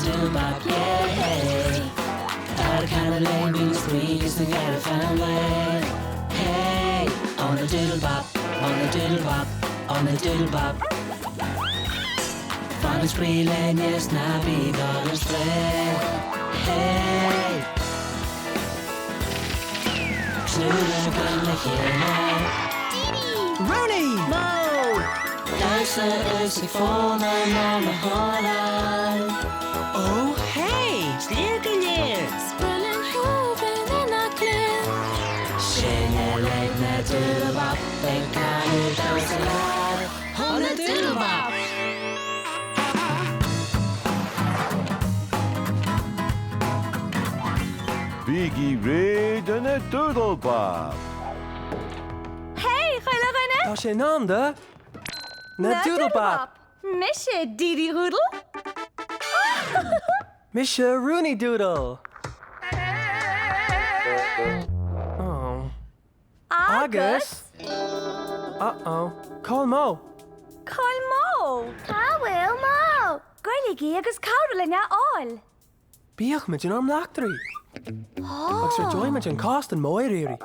doodlebop, yeah. Got a kind of lane being squeezed and get a family. Hey, on the doodlebop, on the doodlebop, on the doodlebop. Fan is squealing, yes, nappy dollars play. Hey, snoodling, gonna hear now. Rooney! Mo! Dansa is the phone on the òran. Oh, hey! Slieken hier! Spullen hoven en a kleur. Singen like na doodlebop, they can you dance a lot. On the doodlebop. Biggie Raid and a Doodlebop. Hey, Gaeilge! Tá sé ná de? Na Doodlebop! Mis sé Didi Roodle? Misha Rooney Doodle! Oh. Agus? Uh-oh. Call Mo. Call Mo! Cawil Mo! Gaeilge agus cawdal in all. Bíach mit an lachtarí. Agus ar joimid an cost an moiríri.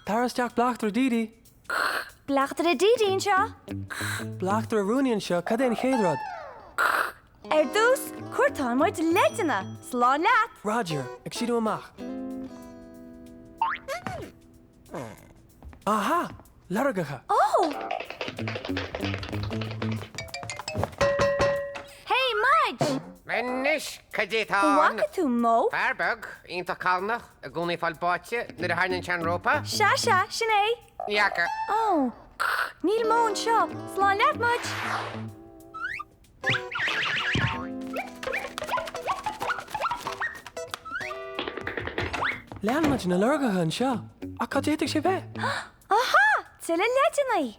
Taras Jack Blachtar Didi. Blachtar a Didi in seo? Blachtar Rooney an seo, cad éon chéadrad? Dús, cuairteáin muid leitena, slán leat. Roger, ag siadú amach. Aha! Laragacha. Oh! Hey, Madge! Mennis, cadétán. Waka tú, Mo? Farbug, ínta calnach, a gúnaí fáil báte, na a hain sean rópa. Sha, sinné. Niaca. Oh, níl Mo an seo, slán leat, Madge. Lean muid na laragacha an seo. A cad éiteach sé bheith? Aha! Tile leitena.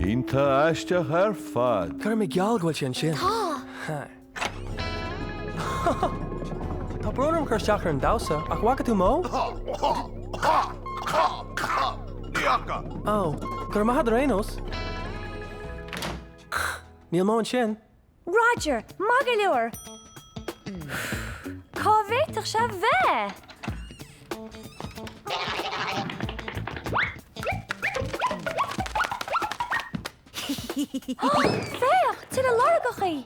Inta aisteach ar fad. Cur mé gealghail sé an sin. Tá. Tá brónam chur steachar an dása, ach waka tú Mo? Niaca. Oh, gur mahad rénos? Níl Mo an sin? Roger, Magalúr. Cábhéiteach se bheith. Féach, tile laragachaí.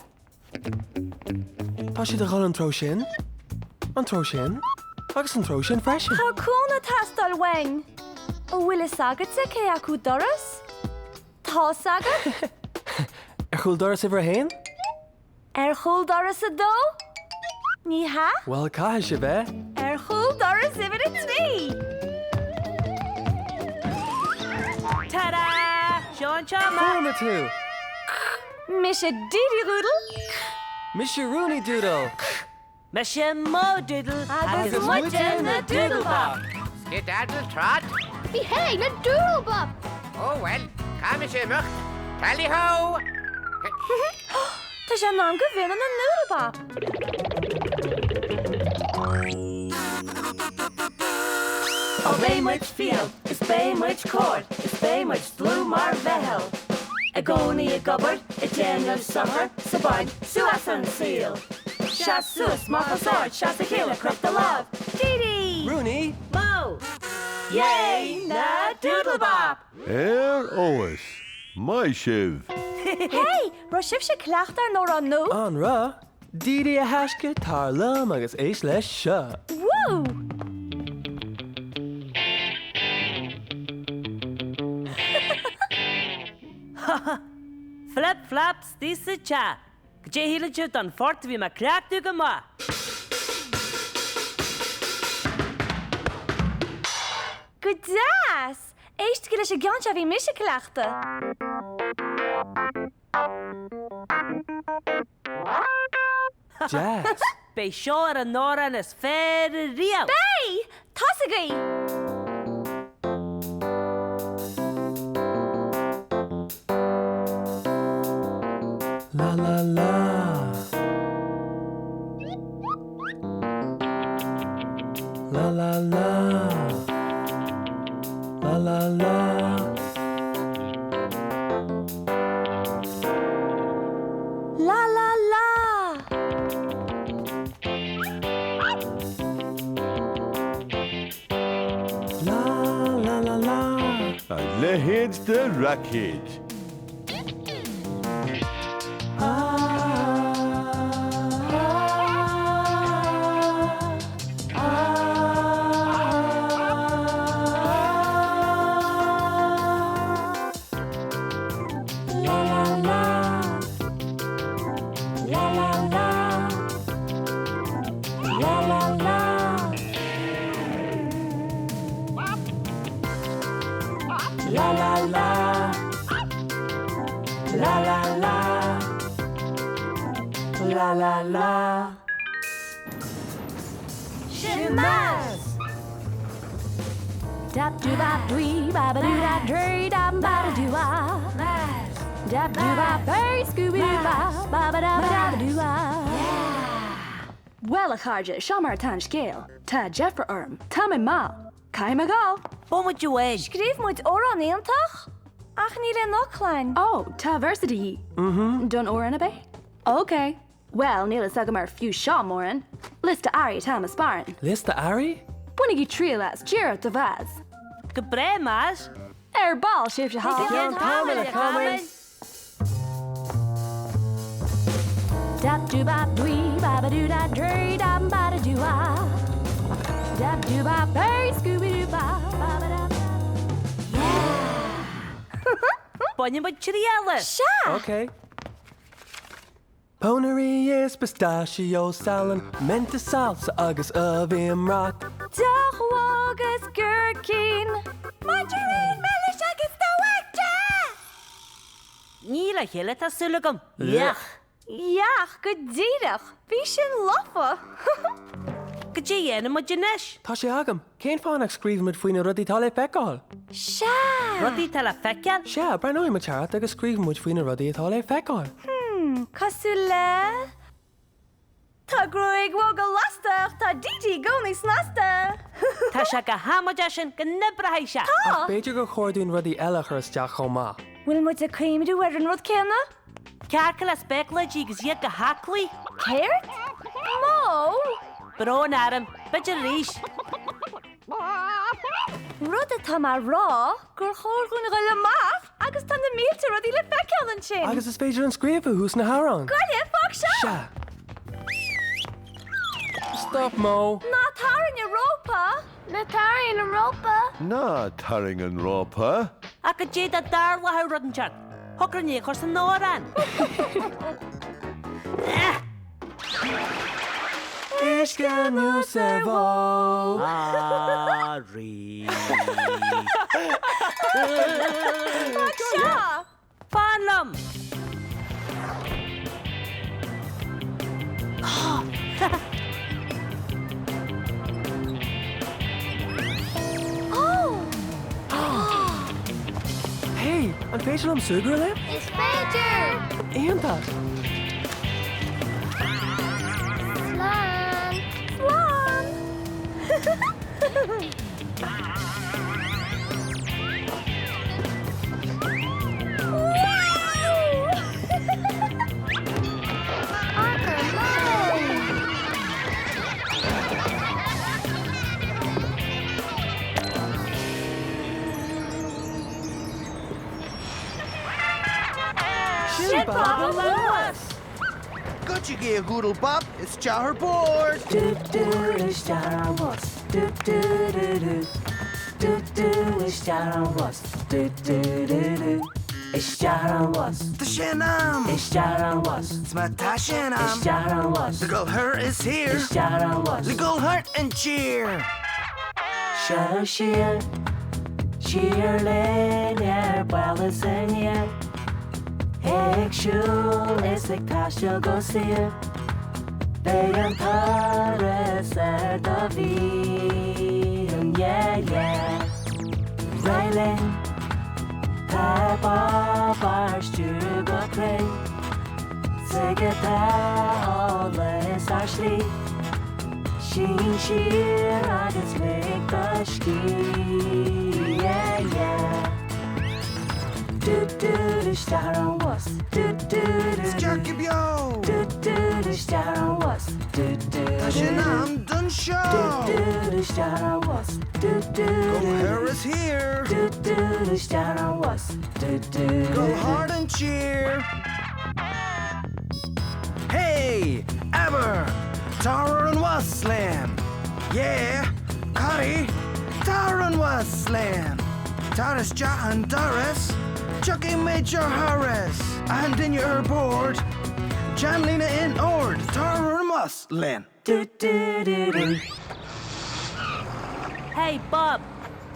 Tá si de gáil an tro sin? An tro sin? Agus an tro sin freisin. Tá cúna tastal wein. Ó bhfuil is agat sa cé acu doras? Tá agat? Ar chúil doras ibre hain? Ar chúl doras a dó? Ní ha? Well, caithe sé bheith. Ar chúl doras ibre a trí. Ta-da! Sean Chama! Fána tú! Mis a Didi Roodle? Misha Rooney Doodle! Misha Mo Doodle! Agus muide na Doodlebop. Skedaddle trot. Bhí hé na Doodlebop. Oh well, kam sé mucht. Tally ho! Tá sé ná go bhfuil na Doodlebop. Ó bé muid fial, is bé muid cord, is bé muid slú mar bheitheil. A gcónaí a gobart, a déanamh summer, sa bain, suas an síl. Seas suas, machas ard, seas a chéile, crucht a love. Didi! Rooney! Mo! Yay, na Doodlebop! Ois. My shiv. Hey, ro sib sé cleachtar nór an nó? An ra, Didi a haisce tar lum agus éis leis seo. Woo! Flip flaps, dísa cha. Gdé híle jut an fort bhí ma crackú go ma. Go das! Éist go leis a gceann se bhí mis cleachta. Jazz! Bei seo ar an òran is fér riamh. Hey! Tasagaí! La la la. la la. La la la. La la la. La la la la. Lehead the racket. La la la. La la la. La la la. Chemas. Dap do bop dwee ba ba doo da dree da ba da doo ah. Dap do bop hey scooby doo ba ba ba da ba da doo ah. Well, a charge, Shamar Tan Scale, Ta Jeffra Tam and Ma, Kaima Go. Bom met je weg. Schreef moet òran toch? Ach, niet in nog klein. Oh, Taversity. Done òran a bay? Okay. Well, Neil Sagamar few Shaw Moran. Lista Ari Thomas Barn. Lista Ari? Winnigi Triolas, Jarrett the Vaz. Gebrei, maas. Ball shift your hall. Dap do bop dwee ba ba doo da dree da ba da doo ah. Dap do bop hey scooby doo ba ba ba da. Bonje met cerealen. Okay. Ponery is pistachio salad, menta salsa agus of imrock. Doch wogus gherkin. Margarine mellish agus the wacta. Níla hele ta sullegum. Yach. Jach, gedierig. Wie sin loffe. Gje ene met je nesh. Tá sé agam, cén fánach scríomh mit faoine rudí talé feicáil. Sha. Rodi tala fekjan. Se, brein me teart agus scríomh muid faoine rudí talé feicáil. Cosule. Ta groig woga lastach, ta diti goni snasta. Ta shaka hamadashin gnebrahisha. Ach beidir go chóirún rudí eile chu isteach chomá. Wil moet de cream do er rod kenna? Karkela spekla jigs yek a hakli. Keert? Mo. Bron Adam, beetje rish. Rud ta ma raw, gur chór gon rille maaf, agus tan de meelte rudí le fekellen sin. Agus is féidir an scríomh hús na Harán. Golle, fuck sha. Se. Stop, Mo. Not tar in Europa. Not tar in Europa. Na tarring and ropa. Aka jay da darla ha rudden chat. Hokra ni khors an òran. Ishka nu servo. Ari. Fuck sha. Fanlum. Hey, an féidir am sugra le? Is Major. Éontas. Slan. Good you gay Doodlebop, it's Chahar board. Is Chahar was. Is Chahar was. Is Chahar was. The Shanam. Is Chahar was. It's my Tashanam. Is Chahar was. The girl her is here. Is Chahar was. The girl heart and cheer. Cheer, cheer, lane, balance in here. Ek shul is ik tasha go seer. Beyan pares David, yeah. Railing, tapa barstu go pray. Segeta all is Ashley. Sin siar agus le go ski. Yeah, yeah. Do star on was. Do Jerky bio. star on was. Shinam dun show. Do star on was. Go Harris here. Do star on was. Go hard and cheer. Hey, Aber, Tara and was slam. Yeah, Cotty, Tara and was slam. Taras Ja and Doris, Chucky Major Harris, and in your board, Janlina in Ord, Tara and was slam. Hey, Bob.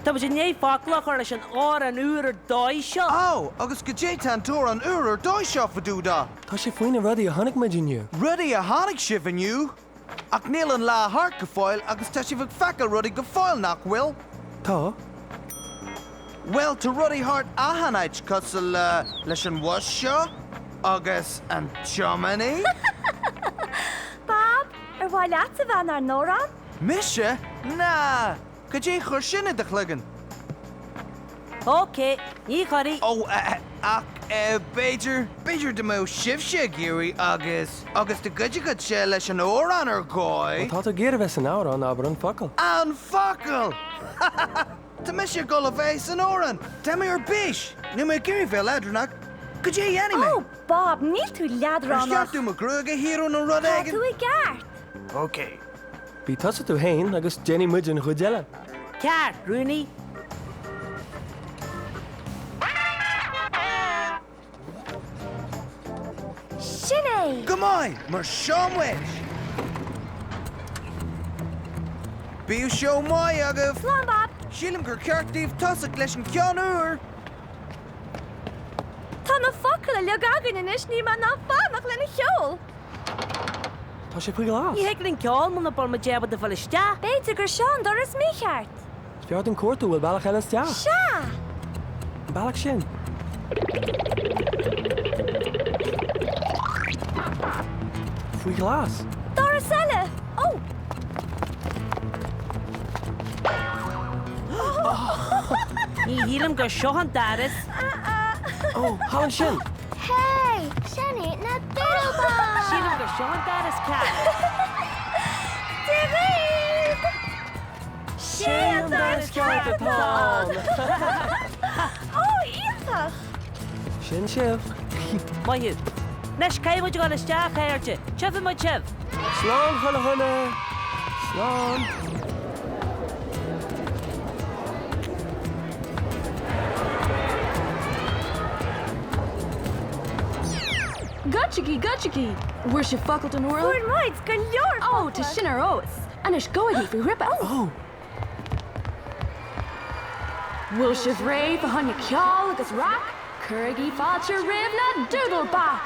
Tá sé né fáclach ar leis an òran úr dóid seo. Oh, agus go J-tan tour an Ur doi seo for dúda. Tá sé faoine rudí a tháinig muid inniu. Ruddy a hánig sibh aniu. Ach níl an lá hart go fáil agus tá si bh fecail ruddy go fáil nach bhfuil. Tá? Well, to ruddy hart a hanaid cosal leis an was seo agus an chomany. Bob, bhá leat a bhean ar nóran? Misha? Nah. Go dé chur sinna de chlugan. OK, ní choirí. Oh, ach, Beidir de mó sibse géirí agus de gudde go sé leis an òran ar gói. Tá a géir bheits an áran aber an focail. An focail! Tá mis sé go a bhééis an òran. Tá mé ar bis. Nu mé géirí bhé ledranach. Go dé anime. Oh, Bob, níl tú leadrán Sceart tú a grúga híú an rud Tá aigen. tú i gceart. OK. Bhí tusa tú hain agus Jenny muid an chuideile. Ceart, Rooney. Sinné! Go mai, mar seomhaid. Bíú seo mai agah. Slán, Bob. Sílim gur cearttíomh tosach leis an ceanúr. Tá na focail a legagan inis ní man ná fánach lena cheol. Tá sé chuig lás. Ní heiclinn ceáil mna bol ma jeba de falliste. Beidir gur seán doras mícheart. Spiart an cuatú bhfuil bailach eile stea. Se! Bailach sin. Fuoi glas. Doras eile! Oh! Ní hílam gur seo an daras. Oh, háan sin. Hey, Shani, na Doodlebops. Sílam gur seo an daras ceart. Digríb! Sílam daras ceart atá. Oh, íntach! Sin sibh. Maithú. Nes céimid go leis teach chéirte. Tefh mai tefh. Slán chula chuna. Slán. Gutchiki! Where's your fuckle an world? Where's mine? Gun your Oh, to Shinner Oats. And it's going to be rip out. Oh, Will shiv ray for honey kjall agus rock. Kurgi falcher ribna Doodlebop.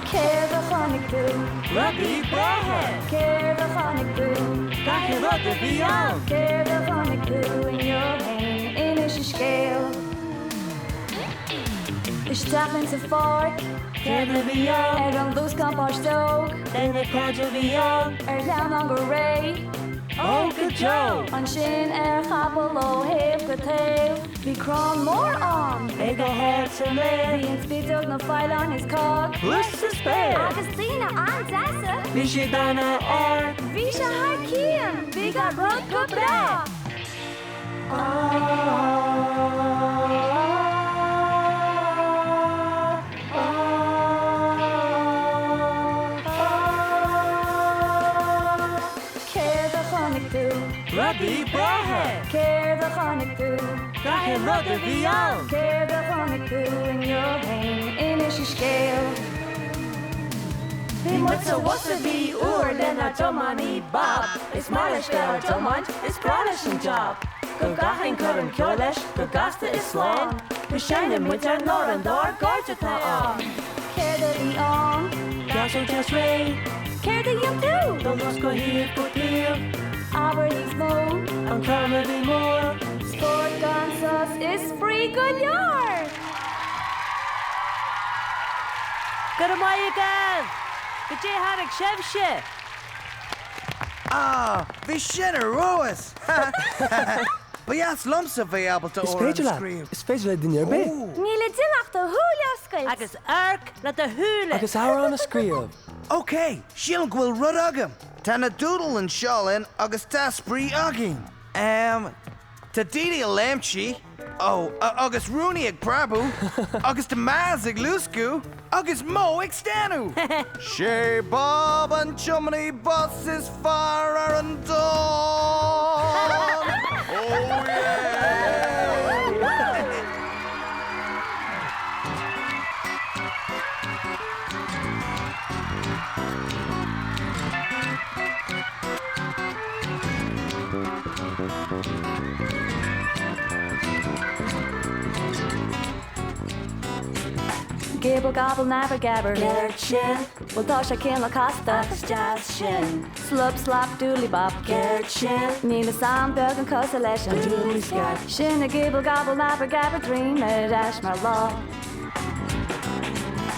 Care the honey goo. Rugby Brahead. Care the honey goo. Gaeilge rugby beyond. Care the honey goo in your hand. In is your scale. Is tapping to fork. Gaeilge beyond. On loose compost stoke. Then the Gaeilge beyond. Down on ray. Oh, good job. An sin chapel ó heh go tail. Bhí crán mór an. Ag go háir sem le. Bhíon spíteach na fáil an his cog. Cuspair. Agus tína an deasa. Bhí sé dána ár. Bhí se thar cían. Bhí got rud go bre. Rugby Brahead. Care the honey goo. Gaeilge rugby beyond. Care the honey goo in your hand. In is your scale. Bhí muid sa wasa bhí uair lena tomaní Bob. Is maiis de ar tomant, is práis an job. Go gachain chur an ceol leis, go gasta is sláin. Go séanna muid ar nóir an dár gáirte tá an. Care the bhí an. Gas ó tes ré. Care the young too. Domas go hír go tír. Aber he's moan. An carna bhí mór. Sport guns is free good yard. Go to my again. Gajé Harig Chevshe. Ah, bhí sin a roas. Ba yes lumps available to Is òran féidir le. scríb. Is féidir le duine be. Níle dilach do húleoscail. Agus arc le de húle. Agus òran a scríomh. Okay, síl ghfuil rud agam. Tá na dúdal an seolin agus tá sprí agin. Tá dídi a lemchi. Oh, agus rúni ag prabu. Agus tá maz ag luscu. Agus mo ag stanu. Sé Bob an chumney bus is far an dawn. Oh yeah. Gable gobble nabber gabber. Gerd shin, Well dosh a kin la costa. agus jazz shin. Slub slop dooley bop. Gerd shin, Níle sam bug and consolation. dooley scat. Shin a gable gobble nabber gabber dream it ash mar law.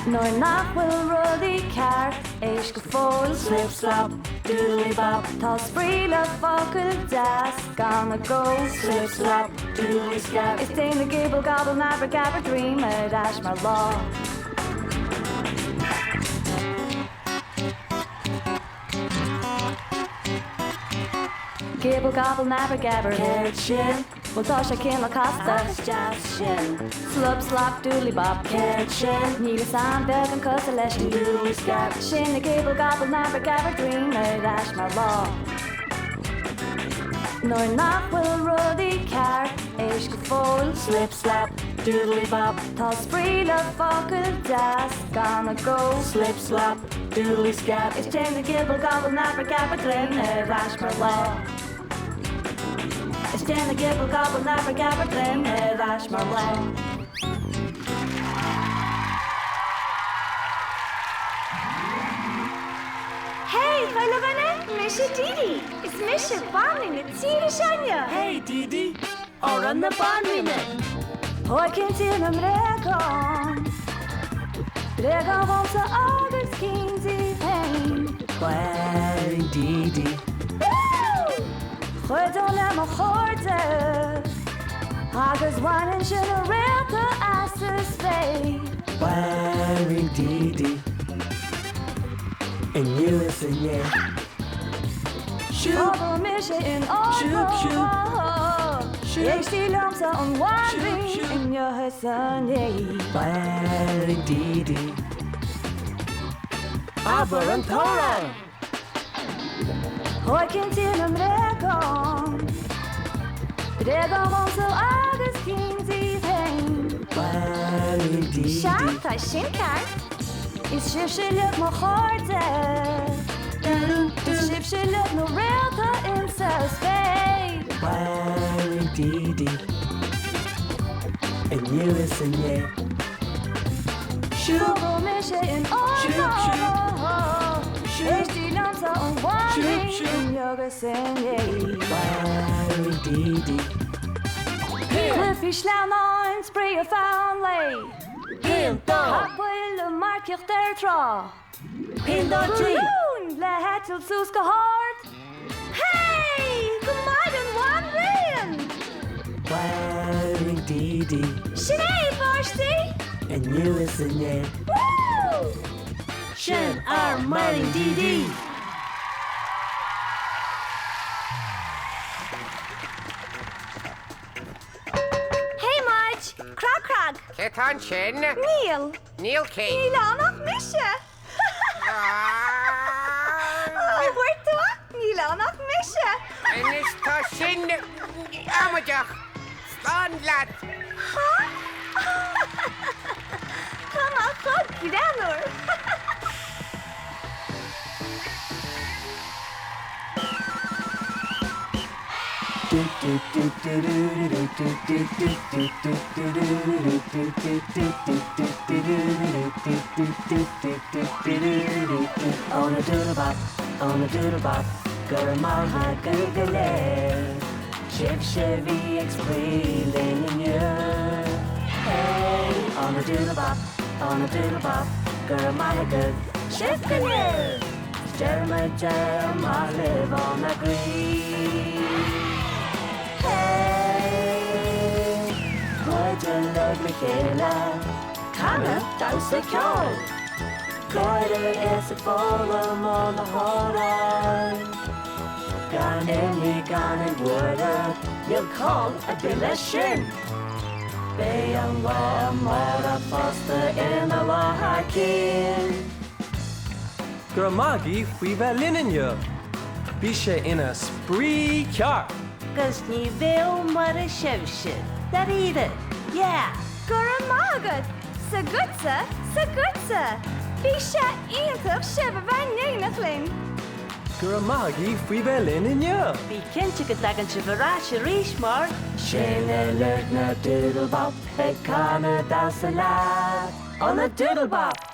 Nor nach will ruddy car. Eish go full Slip slop, doodly bop. Tá spree le focal das gonna go. Slip slop, doodly scat. It's in the gable gobble nabber gabber dream it ash mar law. Gable gobble nabber gabber. Gerd shin, Well dosh a kin la costa. agus jazz shin. Slub slop dooley bop. Gerd shin, Níle sam bug and consolation. doodly scat. Shin the gable gobble nabber gabber dream it ash mar law. Nor nach will ruddy car. Eish go full Slip slap, doodly bop. Tá spree le focal das gonna go. Slip slap, doodly scat. It's in the gibble gobble nabber gabber dream it ash mar law. It's in the gibble gobble nabber gabber dream it ash mar law. Hey, Philo Vanna, Misha Didi. It's Misha Bonnie, it's Tina Shania. Hey, Didi. Òran na banrine. Hoi kind in hem rekon. Rekon van ze ouders kind die heen. Wearing Didi. Gooi dan naar mijn gorte. Hagers wanen je de relte asses vee. Wearing Didi. And you listen, yeah. Shoot. Over misje in Shoot, shoot. Ik zie langzaam een wandeling Shoot, shoot. in je hersen, yeah. Wearing Didi. Aber an Tora. Hoi kind in hem rekon. Rekon van ze ouders kind die heen. Wearing Didi. Sjaak, hij schinkert. Is shifshilip mijn gorte. Is shifshilip no realte in zelfs vee. Wearing Didi. And you listen, yeah. Shoot. Zoveel misje in oorlog. Is die langzaam een wandeling Shoot, shoot. in je gezin, yeah. Wearing Didi. Cliffy slaan aan, spray je family. Pinto. Hapwille mark je ter tra. Pinto tree. Groen, le het til soes gehoord. Hey, kom maar een wandeling. Wearing Didi. Snee, Borsty. And you listen, yeah. Woo! Shen are mighty Didi. Hey, Marge. Krag, krag. Ketan shin. Neil. Neil King. Neil aan nog misje. Oh, wordt toe? Neil aan nog misje. En is ta shin. Amajach. Slanlat. Kom maar goed, gedaan hoor. On a doodlebop, on a doodlebop, gurmaha gurgale. Shiv Chevy explain in you. Hey, on a doodlebop, gurmaha good. Shifkaneer, I live on the green. Hey, would you love me, Kayla? Canna, douse the cold. Goiter is a golem on the òran. Gan in gan in water, you'll call a billishin. Be a law, more foster in a law harkin. Gramagi fui inniu. Bisha in a spree car. Gus ní bhéil mar a seimse. Dar ide. Yeah. Goramagad, Sagutsa, Bisha Intov Shiva Vanyanathlin. Gramagi fui inniu. Bhí cinnte go dagan si bharráis a ríis mar. Sin alert na doodlebop, they canna douse a lad on a doodlebop.